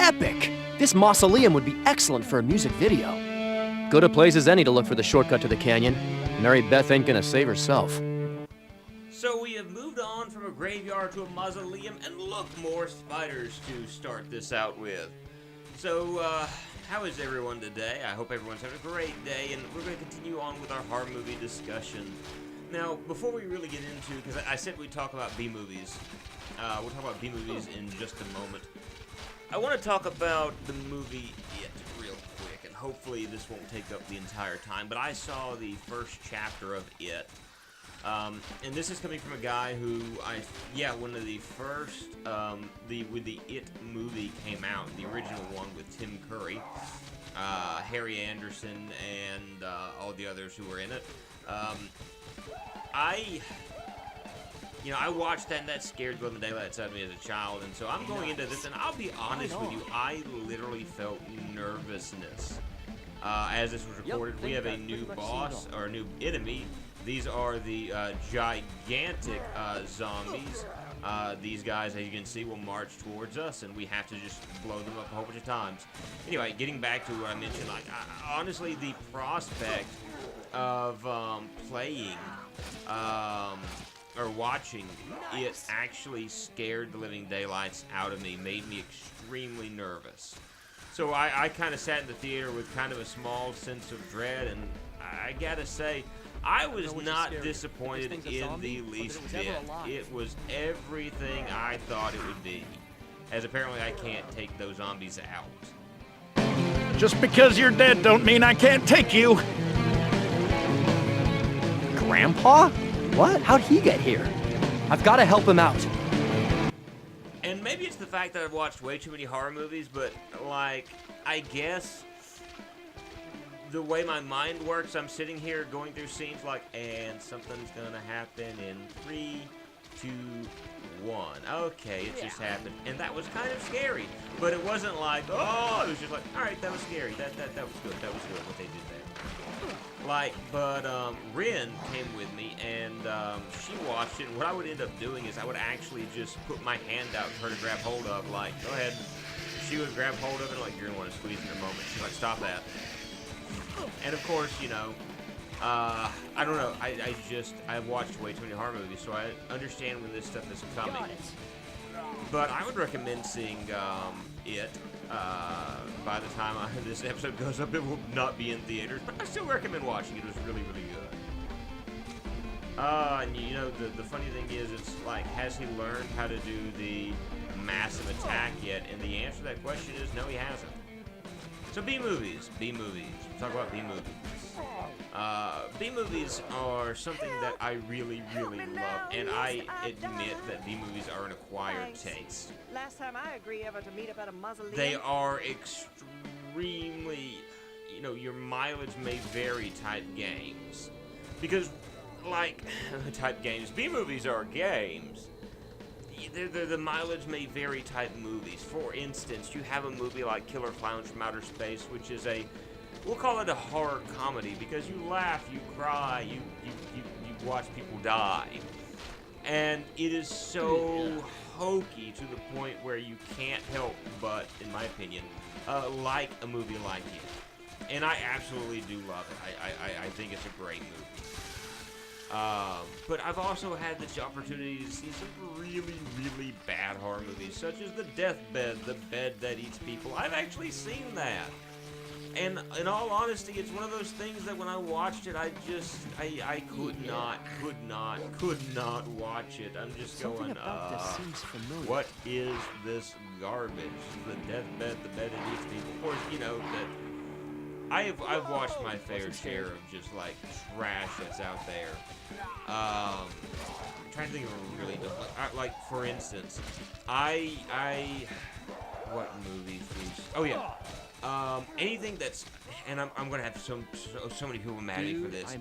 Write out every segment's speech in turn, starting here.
epic! This mausoleum would be excellent for a music video. Good a place as any to look for the shortcut to the canyon. Mary Beth ain't gonna save herself. So we have moved on from a graveyard to a mausoleum, and look, more spiders to start this out with. So, how is everyone today? I hope everyone's having a great day, and we're going to continue on with our horror movie discussion. Now, before we really get into, because I said we'd talk about B-movies. We'll talk about B-movies in just a moment. I want to talk about the movie It real quick, and hopefully this won't take up the entire time, but I saw the first chapter of It. And this is coming from a guy who when the first, when the It movie came out, the original one with Tim Curry, Harry Anderson, and all the others who were in it, I watched that, and that scared the daylights out of me as a child, and so I'm going into this, and I'll be honest with you, I literally felt nervousness. As this was recorded, we have a new boss, or a new enemy. These are the gigantic zombies. These guys, as you can see, will march towards us, and we have to just blow them up a whole bunch of times. Anyway, getting back to what I mentioned, honestly, the prospect of playing or watching it actually scared the living daylights out of me, made me extremely nervous. So I kind of sat in the theater with kind of a small sense of dread, and I gotta say, I was not disappointed in the least bit. It was everything I thought it would be, as apparently I can't take those zombies out. Just because you're dead don't mean I can't take you. Grandpa? What? How'd he get here? I've got to help him out. And maybe it's the fact that I've watched way too many horror movies, but, I guess the way my mind works, I'm sitting here going through scenes and something's gonna happen in 3, 2, 1. Okay, it just happened. And that was kind of scary. But it wasn't like, oh, it was just like, alright, that was scary. That was good. That was good what they did there. Wren came with me, and she watched it, and what I would end up doing is I would actually just put my hand out for her to grab hold of, go ahead. She would grab hold of it, you're going to want to squeeze in a moment. She's like, stop that. And of course, I don't know, I've watched way too many horror movies, so I understand when this stuff is coming. But I would recommend seeing it. By the time this episode goes up, it will not be in theaters, but I still recommend watching it. It was really, really good. And the funny thing is, it's has he learned how to do the massive attack yet? And the answer to that question is no, he hasn't. So B-movies. Talk about B-movies. B-movies are something that I really, really love, and I admit that B-movies are an acquired taste. Last time I agree ever to meet up at a mausoleum. They are extremely, your mileage may vary type games. Because, type games, B-movies are games. The mileage may vary type movies. For instance, you have a movie like Killer Clowns from Outer Space, which is we'll call it a horror comedy, because you laugh, you cry, you watch people die. And it is so hokey to the point where you can't help but, in my opinion, like a movie like it. And I absolutely do love it. I think it's a great movie. But I've also had the opportunity to see some really, really bad horror movies, such as The Deathbed, The Bed That Eats People. I've actually seen that. And in all honesty, it's one of those things that when I watched it, I could not watch it. I'm just going, what is this garbage? The Deathbed, The Bed That Eats People. Of course, that I've watched my fair share of just trash that's out there. I'm trying to think of a really dumb, for instance, what movie? Oh yeah, anything that's, and I'm gonna have so many people mad at me for this.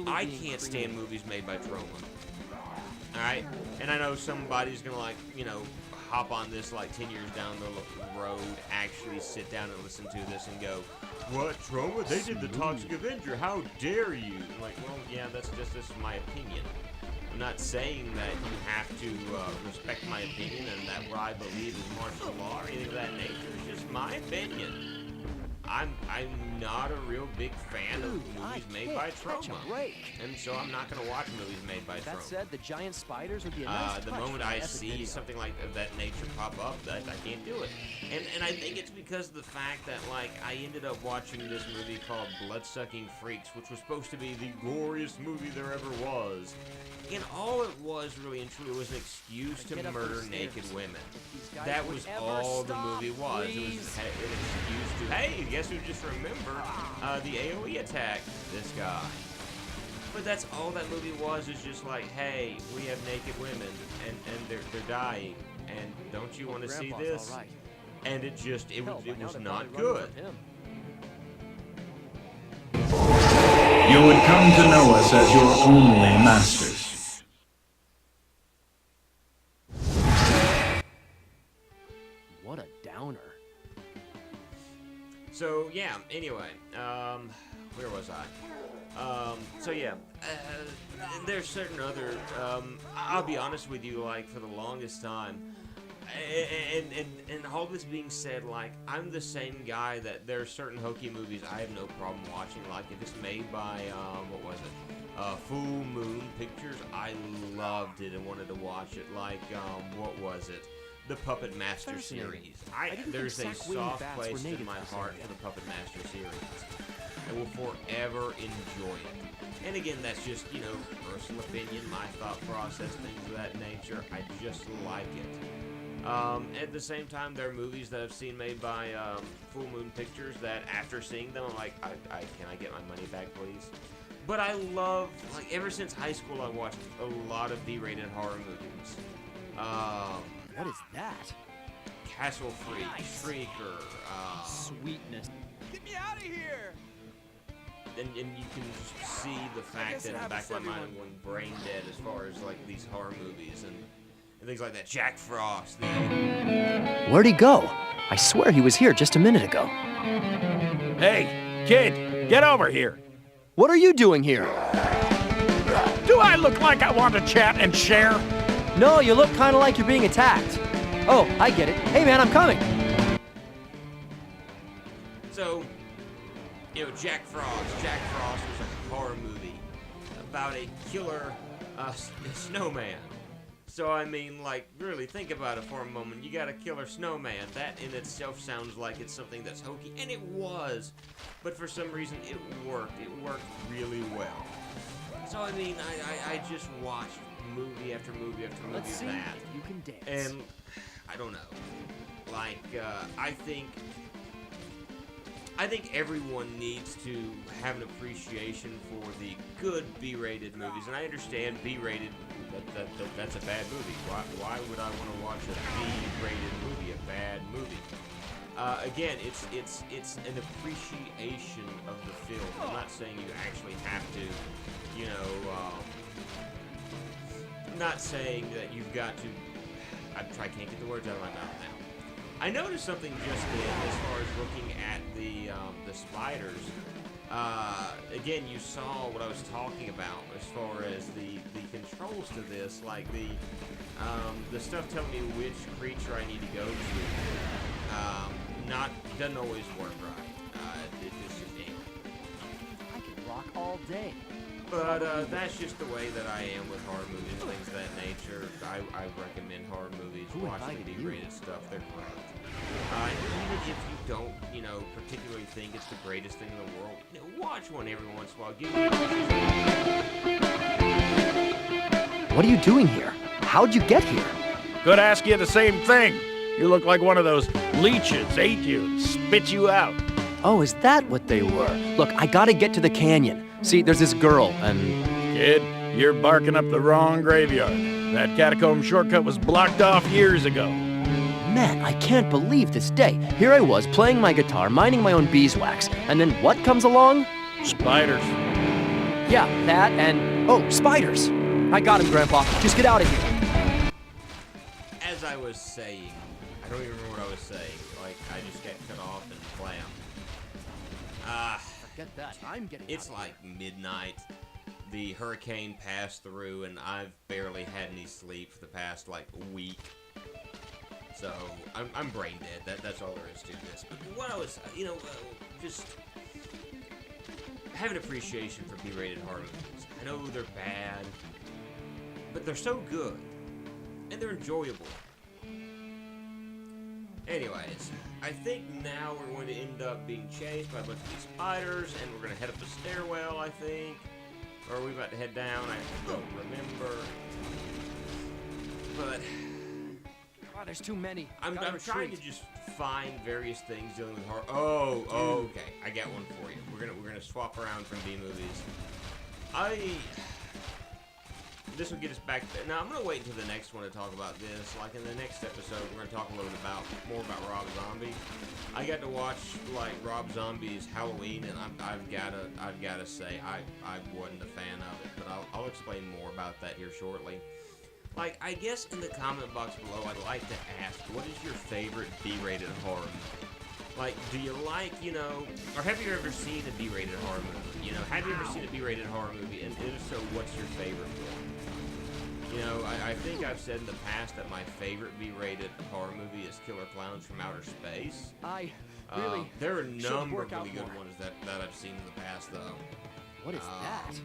I can't stand movies made by Troma. All right, and I know somebody's gonna hop on this 10 years down the road, actually sit down and listen to this and go, what, Troma? They did The Toxic Avenger. How dare you? Well, yeah, this is my opinion. I'm not saying that you have to respect my opinion and that what I believe is martial law or anything of that nature. It's just my opinion. I'm not a real big fan of movies made by Troma, and so I'm not going to watch movies made by Troma. That said, the giant spiders would be a nice The touch moment for an I epic see video. something like of that nature pop up, I can't do it. And I think it's because of the fact that, like, I ended up watching this movie called Bloodsucking Freaks, which was supposed to be the goriest movie there ever was. And all it was, really and truly, was an excuse to murder naked women. That was all the movie was. It was an excuse to, hey, guess who just remembered the AoE attack? This guy. But that's all that movie was, is just like, hey, we have naked women, and they're dying, and don't you want to see this? Right. And it was not good. You would come to know us as your only masters. What a downer. So yeah, anyway, where was I? So yeah, there's certain other, I'll be honest with you, like, for the longest time, and all this being said, like, I'm the same guy that there are certain hokey movies I have no problem watching, like, if it's made by, what was it, Full Moon Pictures, I loved it and wanted to watch it, like, what was it? The Puppet Master series. There's a soft place in my heart for the Puppet Master series. I will forever enjoy it. And again, that's just, you know, personal opinion, my thought process, things of that nature. I just like it. At the same time, there are movies that I've seen made by Full Moon Pictures that after seeing them, I'm like, can I get my money back, please? But I love, like, ever since high school, I watched a lot of B-rated horror movies. What is that? Castle Freak, Shrieker, Sweetness. Get me out of here! and you can just see the fact that in the back of my mind I'm going brain dead as far as, like, these horror movies and things like that. Jack Frost. Where'd he go? I swear he was here just a minute ago. Hey, kid, get over here. What are you doing here? Do I look like I want to chat and share? No, you look kind of like you're being attacked. Oh, I get it. Hey, man, I'm coming. So, you know, Jack Frost. Jack Frost was a horror movie about a killer snowman. So, I mean, like, really think about it for a moment. You got a killer snowman. That in itself sounds like it's something that's hokey, and it was. But for some reason, it worked. It worked really well. So, I mean, I just watched movie after movie after movie Let's see of that. if you can dance. And, I don't know. Like, I think everyone needs to have an appreciation for the good B-rated movies, and I understand B-rated, that's a bad movie. Why would I want to watch a B-rated movie, a bad movie? Again, it's an appreciation of the film. I'm not saying you actually have to, you know, I'm not saying that you've got to, I can't get the words out of my mouth now. I noticed something just then as far as looking at the spiders. Again, you saw what I was talking about as far as the controls to this, like the stuff telling me which creature I need to go to. Doesn't always work right. It's just anyway. I could rock all day. But that's just the way that I am with horror movies and things of that nature. I recommend horror movies. Watch the B-rated stuff. They're great. Even if you don't, you know, particularly think it's the greatest thing in the world, you know, watch one every once in a while. Give me What are you doing here? How'd you get here? Could ask you the same thing. You look like one of those leeches ate you and spit you out. Oh, is that what they were? Look, I gotta get to the canyon. See, there's this girl, and... Kid, you're barking up the wrong graveyard. That catacomb shortcut was blocked off years ago. Man, I can't believe this day. Here I was, playing my guitar, minding my own beeswax, and then what comes along? Spiders. Yeah, that and... Oh, spiders! I got him, Grandpa. Just get out of here. As I was saying, I don't even remember what I was saying. Like, I just got cut off and slammed. Forget that. I'm getting It's out of like midnight. the hurricane passed through, and I've barely had any sleep for the past, like, week. So, I'm brain dead. That's all there is to this. But what I was, just have an appreciation for B-rated horror movies. I know they're bad, but they're so good, and they're enjoyable. Anyways, I think now we're going to end up being chased by a bunch of these spiders, and we're going to head up a stairwell, I think. Or are we about to head down? I don't remember. But Wow, there's too many. I'm trying to just find various things dealing with horror. Oh, okay. I got one for you. We're gonna swap around from B movies. This will get us back. Now I'm gonna wait until the next one to talk about this. Like in the next episode, we're gonna talk a little bit more about Rob Zombie. I got to watch like Rob Zombie's Halloween, and I've gotta say I wasn't a fan of it. But I'll explain more about that here shortly. Like, I guess in the comment box below, I'd like to ask, what is your favorite B-rated horror movie? Like, do you like, or have you ever seen a B-rated horror movie? Have you ever seen a B-rated horror movie? And if so, what's your favorite one? I think I've said in the past that my favorite B-rated horror movie is Killer Clowns from Outer Space. should There are a number work of out really good more. ones that I've seen in the past, though. What is that?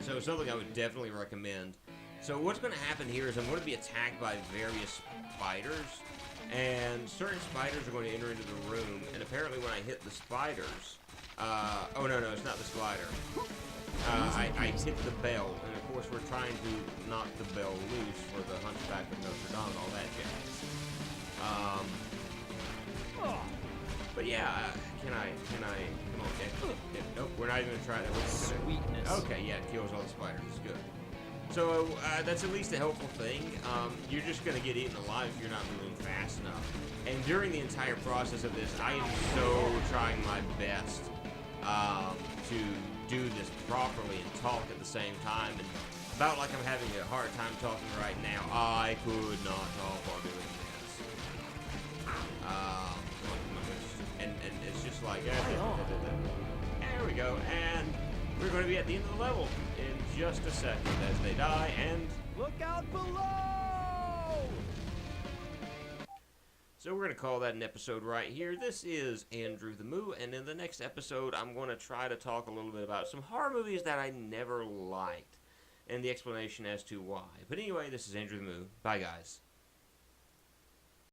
So something I would definitely recommend. So what's going to happen here is I'm going to be attacked by various spiders, and certain spiders are going to enter into the room, and apparently when I hit the spiders, oh no, it's not the spider. I hit the bell, and of course we're trying to knock the bell loose for the Hunchback of Notre Dame and all that jazz. But yeah, come on, okay. Nope, we're not even going to try that. Sweetness. Okay, yeah, it kills all the spiders, good. So, that's at least a helpful thing. You're just going to get eaten alive if you're not moving fast enough. And during the entire process of this, I am so trying my best to do this properly and talk at the same time. And about like I'm having a hard time talking right now, I could not talk while doing this. And it's just like, there we go. And we're going to be at the end of the level in just a second as they die, and Look out below! so we're going to call that an episode right here. This is Andrew the Moo, and in the next episode, I'm going to try to talk a little bit about some horror movies that I never liked, and the explanation as to why. But anyway, this is Andrew the Moo. Bye, guys.